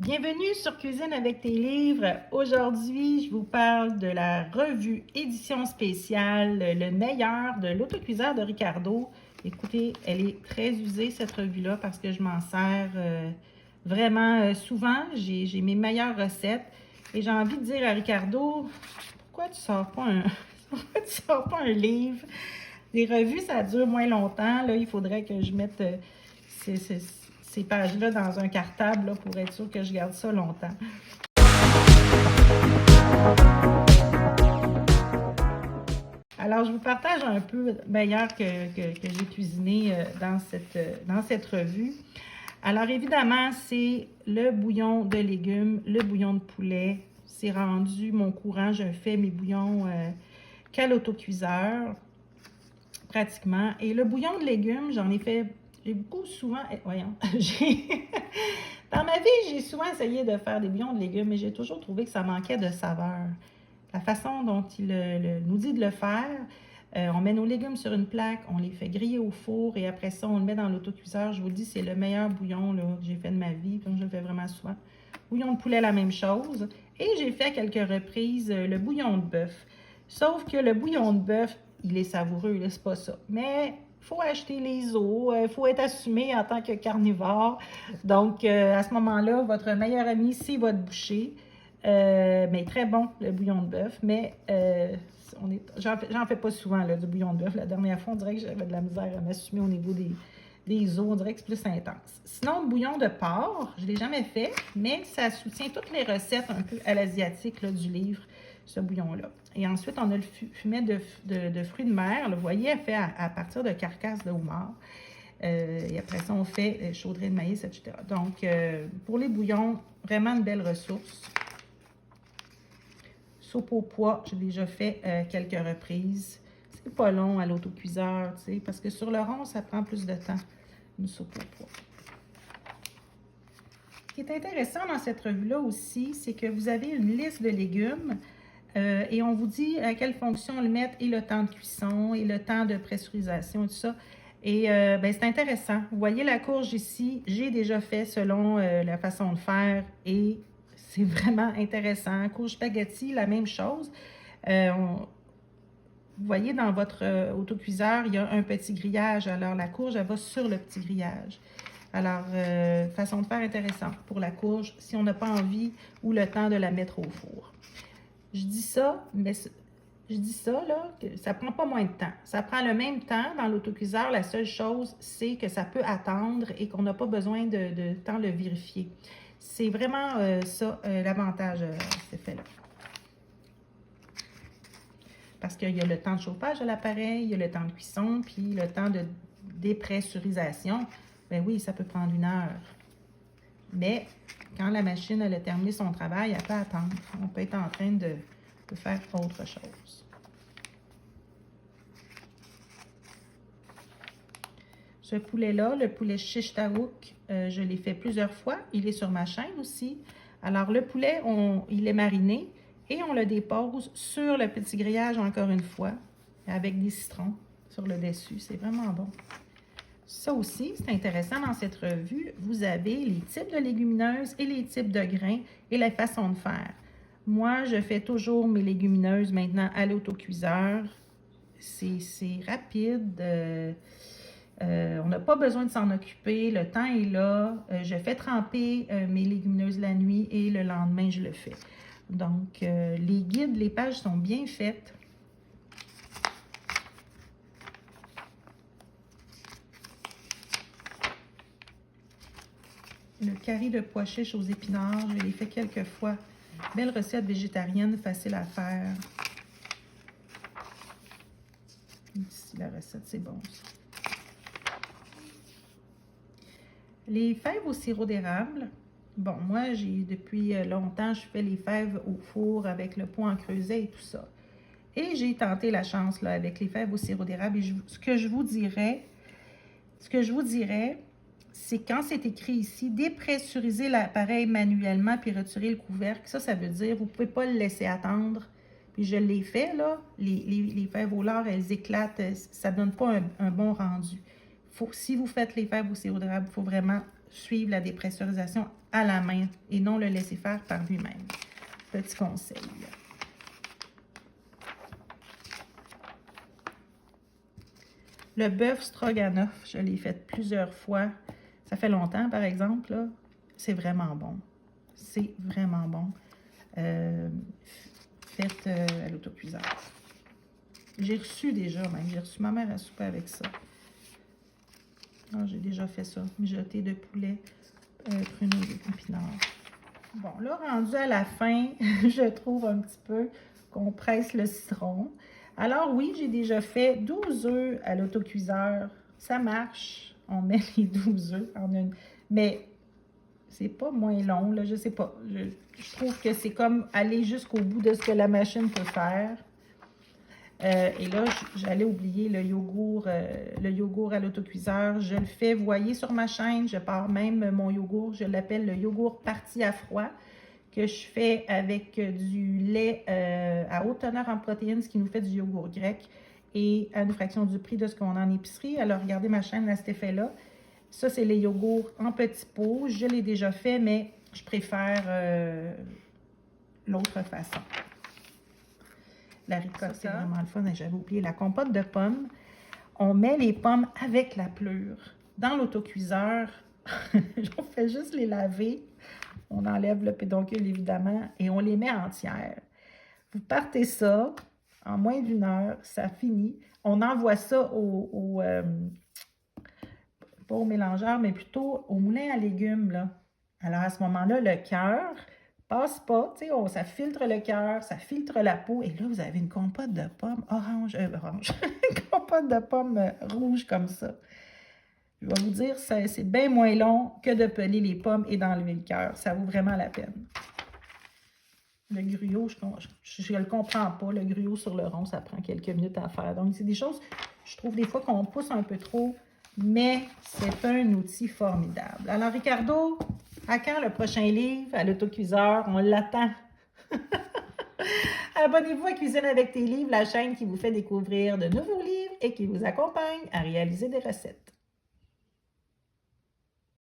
Bienvenue sur Cuisine avec tes livres. Aujourd'hui, je vous parle de la revue édition spéciale, le meilleur de l'autocuiseur de Ricardo. Écoutez, elle est très usée cette revue-là parce que je m'en sers vraiment souvent. J'ai mes meilleures recettes et j'ai envie de dire à Ricardo, pourquoi tu sors pas pourquoi tu sors pas un livre? Les revues, ça dure moins longtemps. Là, il faudrait que je mette ces pages-là dans un cartable là, pour être sûr que je garde ça longtemps. Alors, je vous partage un peu meilleur que j'ai cuisiné dans cette revue. Alors, évidemment, c'est le bouillon de légumes, le bouillon de poulet. C'est rendu mon courant. Je fais mes bouillons qu'à l'autocuiseur, pratiquement. Et le bouillon de légumes, j'en ai fait, j'ai beaucoup souvent, voyons, dans ma vie, j'ai souvent essayé de faire des bouillons de légumes, mais j'ai toujours trouvé que ça manquait de saveur. La façon dont il nous dit de le faire, on met nos légumes sur une plaque, on les fait griller au four et après ça, on le met dans l'autocuiseur. Je vous dis, c'est le meilleur bouillon là, que j'ai fait de ma vie, comme je le fais vraiment souvent. Bouillon de poulet, la même chose. Et j'ai fait à quelques reprises le bouillon de bœuf. Sauf que le bouillon de bœuf, il est savoureux, là, c'est pas ça. Mais il faut acheter les os, il faut être assumé en tant que carnivore. Donc, à ce moment-là, votre meilleur ami, c'est votre boucher. Mais très bon, le bouillon de bœuf. Mais j'en fais pas souvent, là, du bouillon de bœuf. La dernière fois, on dirait que j'avais de la misère à m'assumer au niveau des os. On dirait que c'est plus intense. Sinon, le bouillon de porc, je ne l'ai jamais fait, mais ça soutient toutes les recettes un peu à l'asiatique du livre, ce bouillon-là. Et ensuite, on a le fumet de fruits de mer. Là, vous voyez, elle fait à partir de carcasses de homard. Et après ça, on fait chaudrée de maïs, etc. Donc, pour les bouillons, vraiment une belle ressource. Soupe au pois, j'ai déjà fait quelques reprises. C'est pas long à l'autocuiseur, tu sais, parce que sur le rond, ça prend plus de temps, une soupe au pois. Ce qui est intéressant dans cette revue-là aussi, c'est que vous avez une liste de légumes et on vous dit à quelle fonction le mettre et le temps de cuisson et le temps de pressurisation et tout ça. Et ben, c'est intéressant. Vous voyez la courge ici, j'ai déjà fait selon la façon de faire et c'est vraiment intéressant. Courge spaghetti, la même chose. Vous voyez, dans votre autocuiseur, il y a un petit grillage. Alors, la courge, elle va sur le petit grillage. Alors, façon de faire intéressante pour la courge si on n'a pas envie ou le temps de la mettre au four. Je dis ça, mais je dis ça, là, que ça prend pas moins de temps. Ça prend le même temps dans l'autocuiseur. La seule chose, c'est que ça peut attendre et qu'on n'a pas besoin de temps le vérifier. C'est vraiment ça, l'avantage de cet effet-là. Parce qu'il y a le temps de chauffage de l'appareil, il y a le temps de cuisson, puis le temps de dépressurisation. Ben oui, ça peut prendre 1 heure. Mais quand la machine elle a terminé son travail, elle peut attendre. On peut être en train de faire autre chose. Ce poulet-là, le poulet shish taouk, je l'ai fait plusieurs fois. Il est sur ma chaîne aussi. Alors, le poulet, il est mariné et on le dépose sur le petit grillage encore une fois avec des citrons sur le dessus. C'est vraiment bon. Ça aussi, c'est intéressant dans cette revue. Vous avez les types de légumineuses et les types de grains et la façon de faire. Moi, je fais toujours mes légumineuses maintenant à l'autocuiseur. C'est rapide. On n'a pas besoin de s'en occuper. Le temps est là. Je fais tremper mes légumineuses la nuit et le lendemain, je le fais. Donc, les guides, les pages sont bien faites. Le curry de pois chiches aux épinards, je l'ai fait quelques fois. Belle recette végétarienne, facile à faire. Ici, la recette, c'est bon, ça. Les fèves au sirop d'érable. Bon, moi, depuis longtemps, je fais les fèves au four avec le pot en creuset et tout ça. Et j'ai tenté la chance là, avec les fèves au sirop d'érable. Et ce que je vous dirais, c'est quand c'est écrit ici, dépressuriser l'appareil manuellement puis retirer le couvercle. Ça veut dire vous ne pouvez pas le laisser attendre. Puis je l'ai fait, là. Les fèves au lard, elles éclatent. Ça ne donne pas un bon rendu. Si vous faites les fèves au sirop d'érable, il faut vraiment suivre la dépressurisation à la main et non le laisser faire par lui-même. Petit conseil. Le bœuf stroganoff, je l'ai fait plusieurs fois. Ça fait longtemps, par exemple. C'est vraiment bon. C'est vraiment bon. Faites à l'autocuiseur. J'ai reçu déjà, même. J'ai reçu ma mère à souper avec ça. J'ai déjà fait ça. Mijoté de poulet, pruneaux et épinards. Bon, là, rendu à la fin, je trouve un petit peu qu'on presse le citron. Alors oui, j'ai déjà fait 12 œufs à l'autocuiseur. Ça marche. On met les 12 œufs en une... Mais c'est pas moins long, là, je sais pas. Je trouve que c'est comme aller jusqu'au bout de ce que la machine peut faire. Et là, j'allais oublier le yogourt à l'autocuiseur. Je le fais, vous voyez sur ma chaîne, je pars même mon yogourt, je l'appelle le yogourt parti à froid, que je fais avec du lait à haute teneur en protéines, ce qui nous fait du yogourt grec, et à une fraction du prix de ce qu'on a en épicerie. Alors, regardez ma chaîne à cet effet-là. Ça, c'est les yogourts en petits pots. Je l'ai déjà fait, mais je préfère l'autre façon. La ricotte, c'est vraiment le fun. J'avais oublié la compote de pommes. On met les pommes avec la pleure dans l'autocuiseur. On fait juste les laver. On enlève le pédoncule, évidemment, et on les met entières. Vous partez ça en moins d'1 heure. Ça finit. On envoie ça pas au mélangeur, mais plutôt au moulin à légumes, là. Alors, à ce moment-là, le cœur passe pas, tu sais, ça filtre le cœur, ça filtre la peau, et là, vous avez une compote de pommes orange, une compote de pommes rouges comme ça. Je vais vous dire, c'est bien moins long que de peler les pommes et d'enlever le cœur. Ça vaut vraiment la peine. Le gruau, je le comprends pas. Le gruau sur le rond, ça prend quelques minutes à faire. Donc, c'est des choses, je trouve des fois qu'on pousse un peu trop, mais c'est un outil formidable. Alors, Ricardo, à quand le prochain livre à l'autocuiseur? On l'attend. Abonnez-vous à Cuisine avec tes livres, la chaîne qui vous fait découvrir de nouveaux livres et qui vous accompagne à réaliser des recettes.